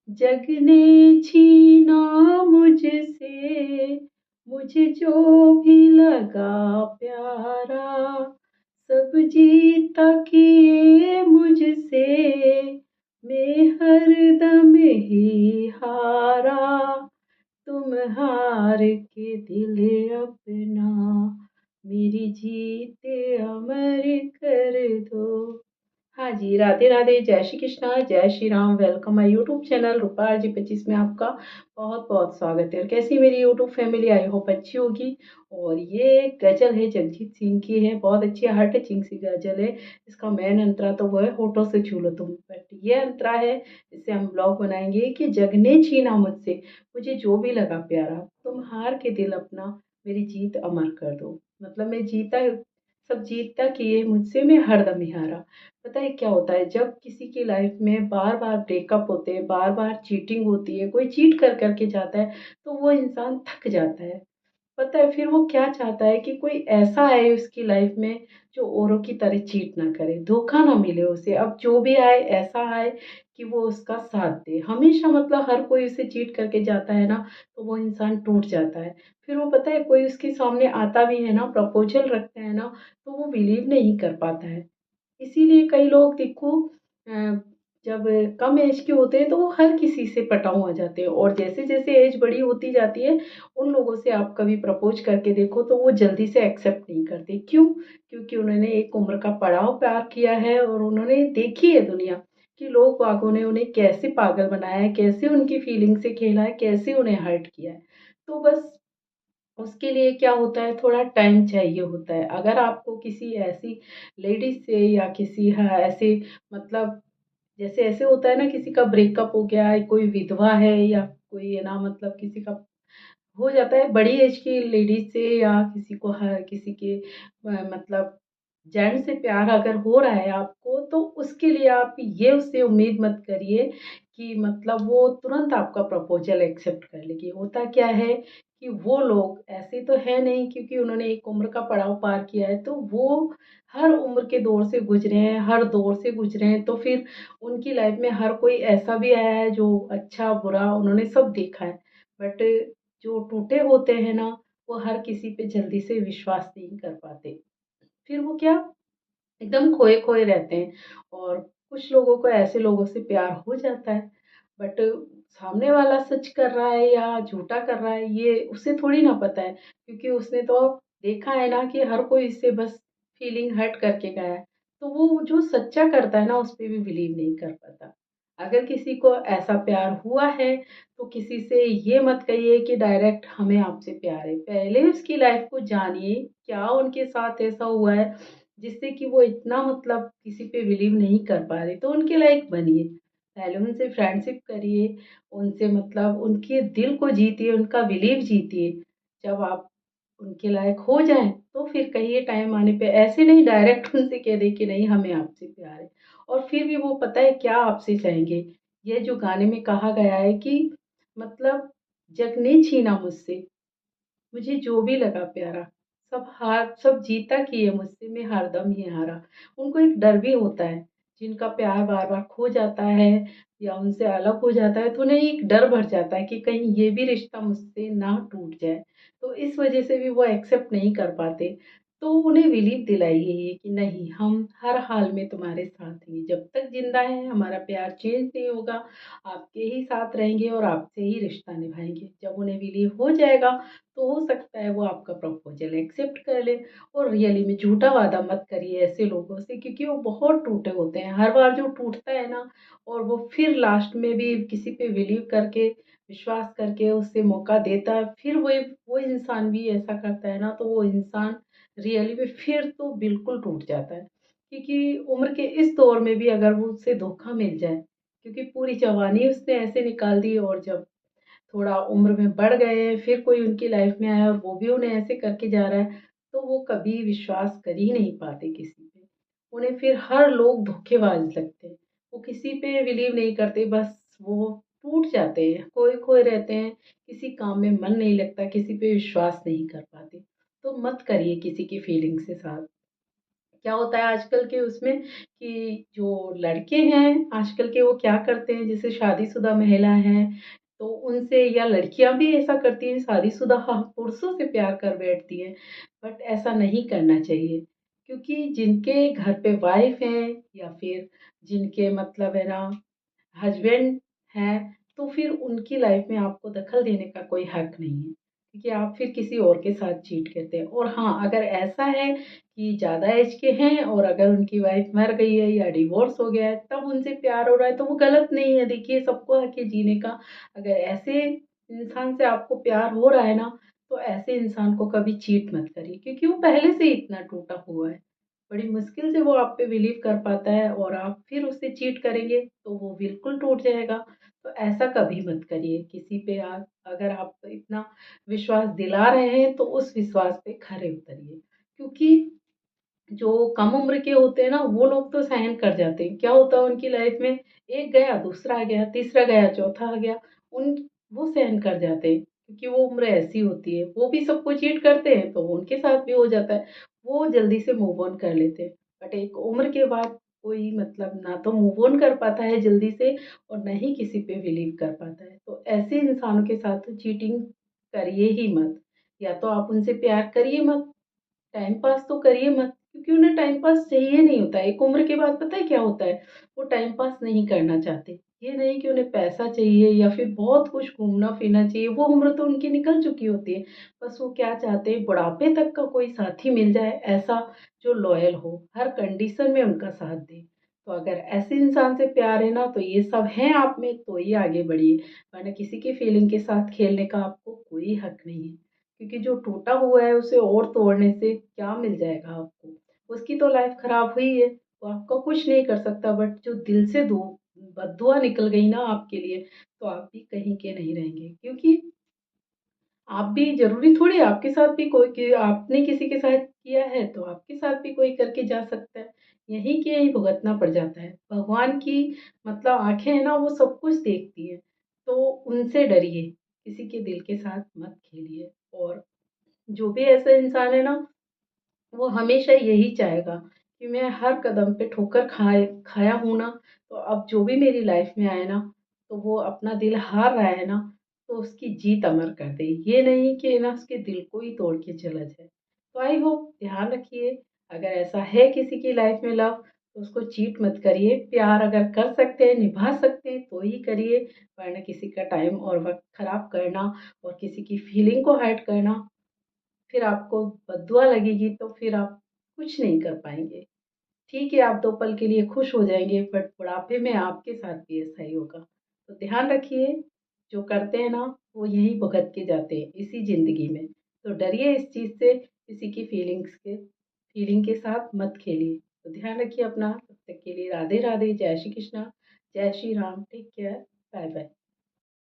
जग ने छीना मुझसे, मुझे जो भी लगा प्यारा, सब जीता किए मुझसे, मैं हरदम ही हारा। तुम हार के दिल अपना मेरी जीत अमर कर दो। हाँ जी, राधे राधे, जय श्री कृष्णा, जय Shri Ram. Welcome my YouTube channel Rupa RJ 25 में आपका बहुत बहुत स्वागत है। और कैसी मेरी यूट्यूब फैमिली, आई होप अच्छी होगी। और ये गजल है, जगजीत सिंह की है, बहुत अच्छी हार्ट टचिंग सी गजल है। इसका मेन अंतरा तो वो है, होठों से छू लो तुम, बट ये अंतरा है, इससे हम ब्लॉग बनाएंगे कि जग ने छीना मुझसे, मुझे जो भी लगा प्यारा, तुम हार के दिल अपना मेरी जीत अमर कर दो। मतलब मैं जीता, सब जीतता किए मुझसे, मैं हरदम ही हारा। पता है क्या होता है, जब किसी की लाइफ में बार बार ब्रेकअप होते हैं, बार बार चीटिंग होती है, कोई चीट कर करके जाता है, तो वो इंसान थक जाता है। पता है फिर वो क्या चाहता है कि कोई ऐसा आए उसकी लाइफ में जो औरों की तरह चीट ना करे, धोखा ना मिले उसे। अब जो भी आए ऐसा आए कि वो उसका साथ दे हमेशा। मतलब हर कोई उसे चीट करके जाता है ना, तो वो इंसान टूट जाता है। फिर वो पता है कोई उसके सामने आता भी है ना, प्रपोजल रखता है ना, तो वो बिलीव नहीं कर पाता है। इसीलिए कई लोग देखो, अ, जब कम एज के होते हैं तो वो हर किसी से पटाऊ आ जाते हैं, और जैसे जैसे एज बड़ी होती जाती है, उन लोगों से आप कभी प्रपोज करके देखो तो वो जल्दी से एक्सेप्ट नहीं करते। क्यों? क्योंकि उन्होंने एक उम्र का पड़ाव पार किया है, और उन्होंने देखी है दुनिया कि लोग बागों ने उन्हें कैसे पागल बनाया है, कैसे उनकी फीलिंग से खेला है, कैसे उन्हें हर्ट किया है। तो बस उसके लिए क्या होता है, थोड़ा टाइम चाहिए होता है। अगर आपको किसी ऐसी लेडीज से या किसी, हाँ ऐसे, मतलब जैसे ऐसे होता है ना, किसी का ब्रेकअप हो गया है, कोई विधवा है, या कोई है ना, मतलब किसी का हो जाता है बड़ी एज की लेडीज से, या किसी को किसी के मतलब जेंट्स से प्यार अगर हो रहा है आपको, तो उसके लिए आप ये उससे उम्मीद मत करिए कि मतलब वो तुरंत आपका प्रपोजल एक्सेप्ट कर लेगी। होता क्या है कि वो लोग ऐसे तो है नहीं, क्योंकि उन्होंने एक उम्र का पड़ाव पार किया है, तो वो हर उम्र के दौर से गुजरे हैं, हर दौर से गुजरे हैं। तो फिर उनकी लाइफ में हर कोई ऐसा भी आया है जो अच्छा बुरा उन्होंने सब देखा है। बट जो टूटे होते हैं ना, वो हर किसी पे जल्दी से विश्वास नहीं कर पाते। फिर वो क्या, एकदम खोए खोए रहते हैं। और कुछ लोगों को ऐसे लोगों से प्यार हो जाता है, बट सामने वाला सच कर रहा है या झूठा कर रहा है, ये उसे थोड़ी ना पता है, क्योंकि उसने तो देखा है ना कि हर कोई इससे बस फीलिंग हर्ट करके गया है। तो वो जो सच्चा करता है ना, उस पे भी बिलीव नहीं कर पाता। अगर किसी को ऐसा प्यार हुआ है, तो किसी से ये मत कहिए कि डायरेक्ट हमें आपसे प्यार है। पहले उसकी लाइफ को जानिए, क्या उनके साथ ऐसा हुआ है जिससे कि वो इतना मतलब किसी पे बिलीव नहीं कर पा रहे, तो उनके लायक बनिए। पहले उनसे फ्रेंडशिप करिए, उनसे मतलब उनके दिल को जीतिए, उनका बिलीव जीतिए। जब आप उनके लायक हो जाएं, तो फिर कहिए टाइम आने पे। ऐसे नहीं डायरेक्ट उनसे कह दे कि नहीं हमें आपसे प्यार है, और फिर भी वो पता है क्या आपसे चाहेंगे। ये जो गाने में कहा गया है कि मतलब जग ने छीना मुझसे, मुझे जो भी लगा प्यारा, सब जीता किए मुझसे, मैं हरदम ही हारा। उनको एक डर भी होता है, जिनका प्यार बार बार खो जाता है या उनसे अलग हो जाता है, तो उन्हें एक डर भर जाता है कि कहीं ये भी रिश्ता मुझसे ना टूट जाए। तो इस वजह से भी वो एक्सेप्ट नहीं कर पाते। तो उन्हें बिलीव दिलाइए ये कि नहीं, हम हर हाल में तुम्हारे साथ हैं, जब तक जिंदा है हमारा प्यार चेंज नहीं होगा, आपके ही साथ रहेंगे और आपसे ही रिश्ता निभाएंगे। जब उन्हें बिलीव हो जाएगा, तो हो सकता है वो आपका प्रपोजल एक्सेप्ट कर ले। और रियली में झूठा वादा मत करिए ऐसे लोगों से, क्योंकि वो बहुत टूटे होते हैं। हर बार जो टूटता है ना, और वो फिर लास्ट में भी किसी पे बिलीव करके, विश्वास करके उससे मौका देता है, फिर वो इंसान भी ऐसा करता है ना, तो वो इंसान रियली में फिर तो बिल्कुल टूट जाता है। क्योंकि उम्र के इस दौर में भी अगर वो उससे धोखा मिल जाए, क्योंकि पूरी जवानी उसने ऐसे निकाल दी, और जब थोड़ा उम्र में बढ़ गए हैं, फिर कोई उनकी लाइफ में आया और वो भी उन्हें ऐसे करके जा रहा है, तो वो कभी विश्वास कर ही नहीं पाते किसी पे। उन्हें फिर हर लोग धोखेबाज लगते हैं। वो किसी पे बिलीव नहीं करते, बस वो टूट जाते हैं, खोए खोए रहते हैं, किसी काम में मन नहीं लगता, किसी पे विश्वास नहीं कर पाते। तो मत करिए किसी की फीलिंग से साथ। क्या होता है आजकल के उसमें कि जो लड़के हैं आजकल के वो क्या करते हैं, जैसे शादीशुदा महिला हैं तो उनसे, या लड़कियां भी ऐसा करती हैं शादीशुदा पुरुषों से प्यार कर बैठती हैं। बट ऐसा नहीं करना चाहिए, क्योंकि जिनके घर पे वाइफ है या फिर जिनके मतलब है ना हस्बैंड हैं, तो फिर उनकी लाइफ में आपको दखल देने का कोई हक नहीं है, क्योंकि आप फिर किसी और के साथ चीट करते हैं। और हाँ, अगर ऐसा है कि ज़्यादा एज के हैं और अगर उनकी वाइफ मर गई है या डिवोर्स हो गया है तब उनसे प्यार हो रहा है, तो वो गलत नहीं है। देखिए, सबको हक है जीने का। अगर ऐसे इंसान से आपको प्यार हो रहा है ना, तो ऐसे इंसान को कभी चीट मत करिए, क्योंकि वो पहले से ही इतना टूटा हुआ है। बड़ी मुश्किल से वो आप पे बिलीव कर पाता है और आप फिर उससे चीट करेंगे तो वो बिल्कुल टूट जाएगा। तो ऐसा कभी मत करिए किसी पे। आप अगर आप इतना विश्वास दिला रहे हैं तो उस विश्वास पे खरे उतरिए, क्योंकि जो कम उम्र के होते हैं ना वो लोग तो सहन कर जाते हैं। क्या होता है उनकी लाइफ में, एक गया दूसरा आ गया, तीसरा गया चौथा आ गया, उन वो सहन कर जाते हैं, क्योंकि वो उम्र ऐसी होती है। वो भी सबको चीट करते हैं तो उनके साथ भी हो जाता है, वो जल्दी से मूव ऑन कर लेते हैं। बट एक उम्र के बाद कोई मतलब ना तो मूव ऑन कर पाता है जल्दी से और ना ही किसी पे बिलीव कर पाता है। तो ऐसे इंसानों के साथ चीटिंग करिए ही मत। या तो आप उनसे प्यार करिए मत, टाइम पास तो करिए मत, क्योंकि उन्हें टाइम पास चाहिए नहीं होता है। एक उम्र के बाद पता है क्या होता है, वो टाइम पास नहीं करना चाहते। ये नहीं कि उन्हें पैसा चाहिए या फिर बहुत कुछ घूमना फिरना चाहिए, वो उम्र तो उनकी निकल चुकी होती है। बस वो क्या चाहते हैं, बुढ़ापे तक का कोई साथी मिल जाए ऐसा, जो लॉयल हो, हर कंडीशन में उनका साथ दे। तो अगर ऐसे इंसान से प्यार है ना, तो ये सब है आप में तो ये आगे बढ़िए, वरना किसी की फीलिंग के साथ खेलने का आपको कोई हक नहीं है। क्योंकि जो टूटा हुआ है उसे और तोड़ने से क्या मिल जाएगा आपको। उसकी तो लाइफ खराब हुई है, वो आपका कुछ नहीं कर सकता। बट जो दिल से दो बददुआ निकल गई ना आपके लिए, तो आप भी कहीं के नहीं रहेंगे। क्योंकि आप भी जरूरी थोड़ी आपके साथ भी कोई, कि आपने किसी के साथ किया है तो आपके साथ भी कोई करके जा सकता है। यहीं के यहीं भुगतना पड़ जाता है। भगवान की मतलब आंखें हैं ना, वो सब कुछ देखती है। तो उनसे डरिए, किसी के दिल के साथ मत खेलिए। और जो भी ऐसा इंसान है ना, वो हमेशा यही चाहेगा कि मैं हर कदम पे ठोकर खाया हूँ ना, तो अब जो भी मेरी लाइफ में आए ना, तो वो अपना दिल हार रहा है ना, तो उसकी जीत अमर कर दे। ये नहीं कि ना उसके दिल को ही तोड़ के चला जाए। तो आई होप ध्यान रखिए, अगर ऐसा है किसी की लाइफ में लव, तो उसको चीट मत करिए। प्यार अगर कर सकते हैं, निभा सकते हैं तो ही करिए, वरना किसी का टाइम और वक्त खराब करना और किसी की फीलिंग को हर्ट करना, फिर आपको बद्दुआ लगेगी, तो फिर आप कुछ नहीं कर पाएँगे। ठीक है, आप 2 पल के लिए खुश हो जाएँगे, बट बुढ़ापे में आपके साथ भी ऐसा ही होगा। तो ध्यान रखिए, जो करते हैं ना, वो यही भुगत के जाते हैं इसी ज़िंदगी में। तो डरिए इस चीज़ से, किसी की फीलिंग के साथ मत खेलिए। तो ध्यान रखिए अपना। तब तक के लिए राधे राधे, जय श्री कृष्णा, जय Shri Ram, take care, bye bye.